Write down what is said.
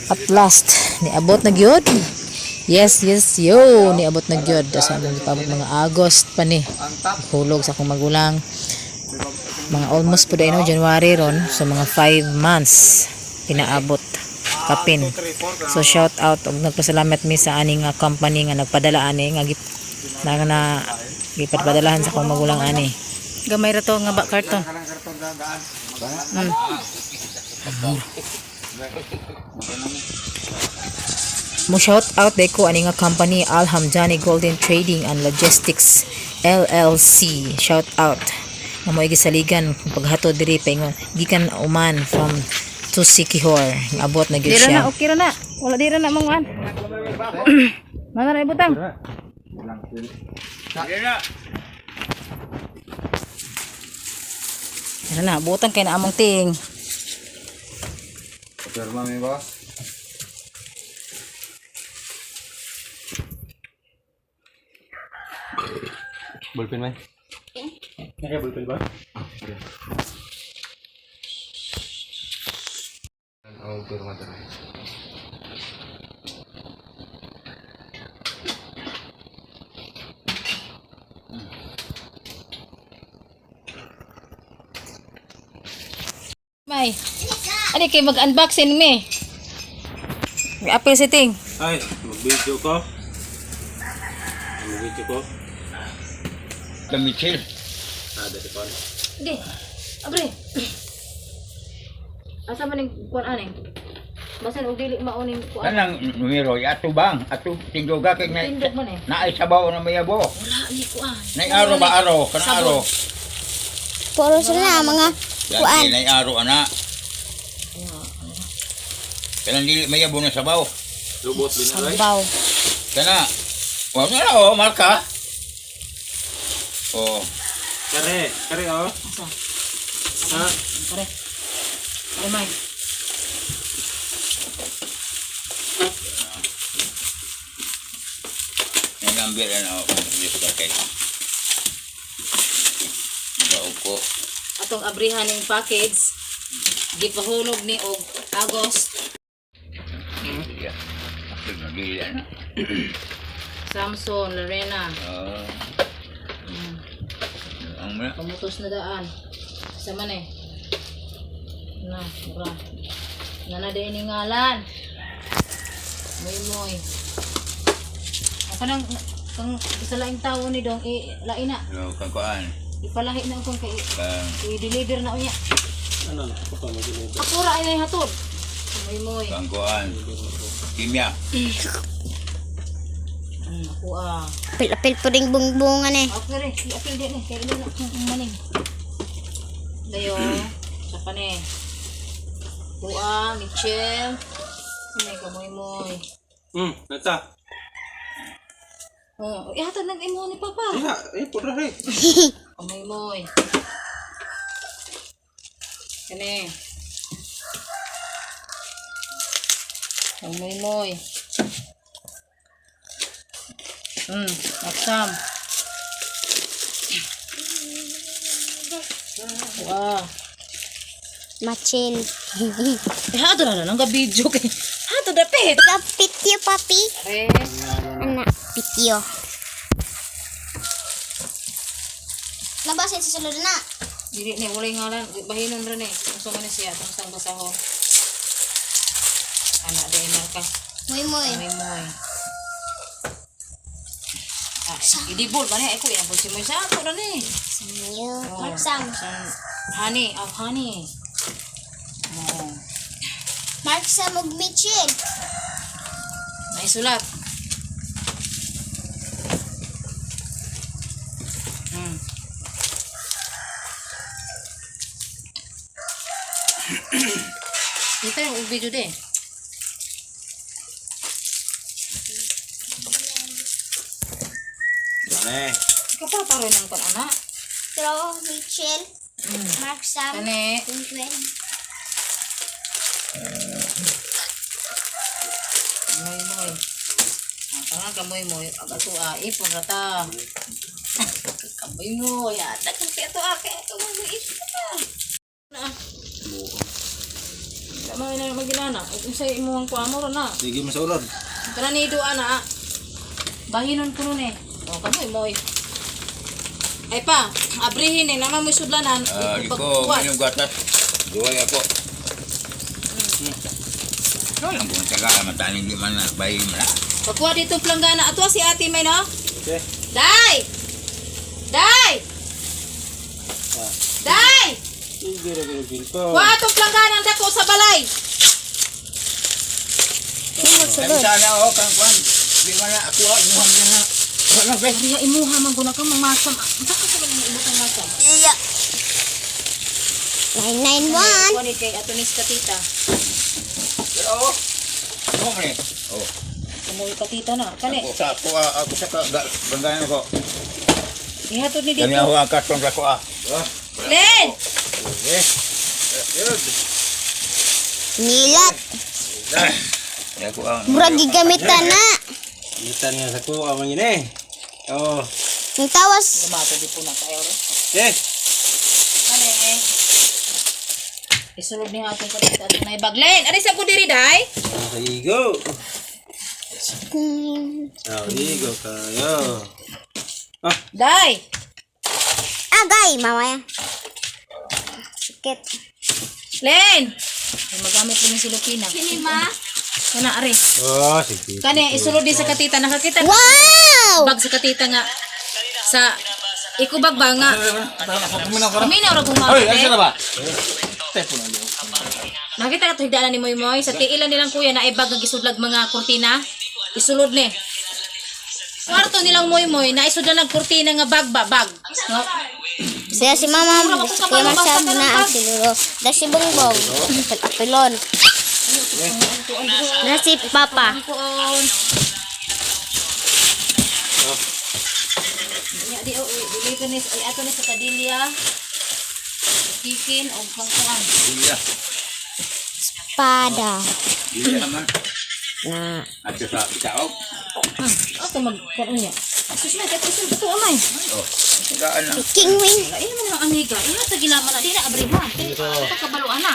At last, niabot na gyud. Yes, yo, niabot na gyud. Sa pabot mga August pa ni. Hulog sa akong magulang. Mga almost po no, January ron. So mga 5 months pinaabot kapin. So shout out og nagpasalamat mi sa aning company nga nagpadala ani nga gipadalahan sa akong magulang ani. Gamay ra to nga ba karton. Mo shout out deko ani nga company Alhamjani Golden Trading and Logistics LLC. Shout out. Nga mo gisaligan kung paghatod diri paingon gikan uman from to Sikihor. Abot na gyud siya. Dira na okay ra na. Wala dira na manguan. Mana na ibutang? Dira. Dira na butang kay na among ting. Perma mi ba? Bolpen mai. Ada bolpen ba? Oh, perma tara. May. Ani kay mag-unboxing mi. May apil si ting. Ay, mag-video ko. Mag-video ko. Kamichil. Dati pa. Di. Abre. Asa man ning kuan ani? Basan og dili mauning kuan. Kanang numero ato bang ato tinduga kay na Tindog man eh. naay sabaw na mayabo. Wala ni kuan. Nay aro ba aro kana aro. Puro sila mga kuan. Yan nay aro ana. Kanang dili mayabo na sabaw. Lubot din na rin. Sabaw. Kana. Wa na oh marka. Oh. Kare, kare oh. Asa? Ha? Pare. Pare may. Ngambil na ako dito ka kay. Bawo ko. Atong abrihan ning package gipahulog ni og August. Ya. Ako na gila na. Samson, Lorena. Ang mga Pamutos na daan. Sa man eh. Na, mura. Nana din ni ngalan. Moy. Ako nang kang isa laing tao ni dong lain na. lo kangkuan. Ipalahi na akong kay Kang i-deliver na unya. Ano na? Ako pa mag-deliver. Ako ra ay hatod. Moy. kangkuan. Kimya. Ako ah. Apil-apil po ring bungbungan eh. Okay rin, apil din eh. Kaya rin akong maning. Dayo, sa pa ni. Kuha, Michelle. May kamoy-moy. Nata. Oh, ihatod nag-imo ni Papa. Iya, pura rin. Kamoy-moy. Kani. Kamoy-moy. Aksam. Wah. Machil. Hato na lang ka video kay. Hato na pet. Pityo papi. Anak pityo. Nabasin sa sulod na. Dili ni walay ngalan, bahinon ra ni. Unsa man siya tong basahon. Ana day marka. Moy moy. Moy. Idibol ba ni ako yan si mo sa ako ra ni. Sayo. Marsam. Honey, honey. Oh. Marsam og Michil. May sulat. Kita yung video deh. Ano Kapaparo ng kon anak. Tro Michil. Marsam. Kani. Tungkwen. Moy. Tanga kamoy-moy. Aga to ipon rata. Kamoy-moy. Ada kan kaya to ake. Kamoy-moy ipon rata. Na. maginana. Usay imo ang kuamor na. Sige masulod. Kana ni do ana. Bahinon ko nun eh. O kamoy moy. Ay pa, abrihin eh naman mo sudlanan. Di ko minum gatas. Duway ako. Ano lang kung taga mataning di man na bayi mo na. Pagkuha dito planggana. Ato si ate may no? Okay. Day! Day! Day! Sige ra ginto. Kuha itong planggana ang dako sa balay. Ay sana ako kang kwan. Di man na ako imuhang na. Wala ba? Kaya imuha man guna ka mamasam. Baka sa mga ibutang masam. Iya. 991. Kuha ni kay ato ni Katita. Pero oh. Ano man eh? Oh. Kumuhi Katita na. Kani, Ako sa banggayan ko. ihatod ni dito. Kani ako ang karton ko ah. Len! Nilat. Ya ko ang Murag gigamitan na. Gitan nga sa ko amang yun eh. Oh. Ang tawas. Gumato di po na tayo rin. Eh. Kani, isulod ni atong Katita. Ato na ibag. Len! Aris ako diri, day? Igo. Igo kayo. Day! Agay, mamaya. Sikit. Len! Ay, magamit din si Lupina. Sini ma? Kana, ari. Oh, sige. Kani, isulod din sa Katita. Nakakita ka Wow! bag sa Katita nga sa ikubag ba nga. Kami na orang Hoy, asa kumakain. na ba? Nakita ka to higdaanan ni Moy Moy. Sa tiilan nilang kuya na ibag ang isudlag mga kurtina. Isulod ni. Kwarto nilang Moy Moy na isudlan ng kurtina nga bag ba? Bag. No? Saya si mama, kuya masyad na ang siluro. Da si Bongbong, apelon. Na si Papa. Kuon. Di dili ko ni ay ato ni sa kadilya. Kikin og pangkuan. iya. Pada. Iya naman. Na. At sa ikaw. Ato magkuan niya. Sus na kato sul to amay. Oh. Gaan na. King Wing. Ay mo ang amiga. Iya ta gilaman na dira abrihan. Ito kabaluan na.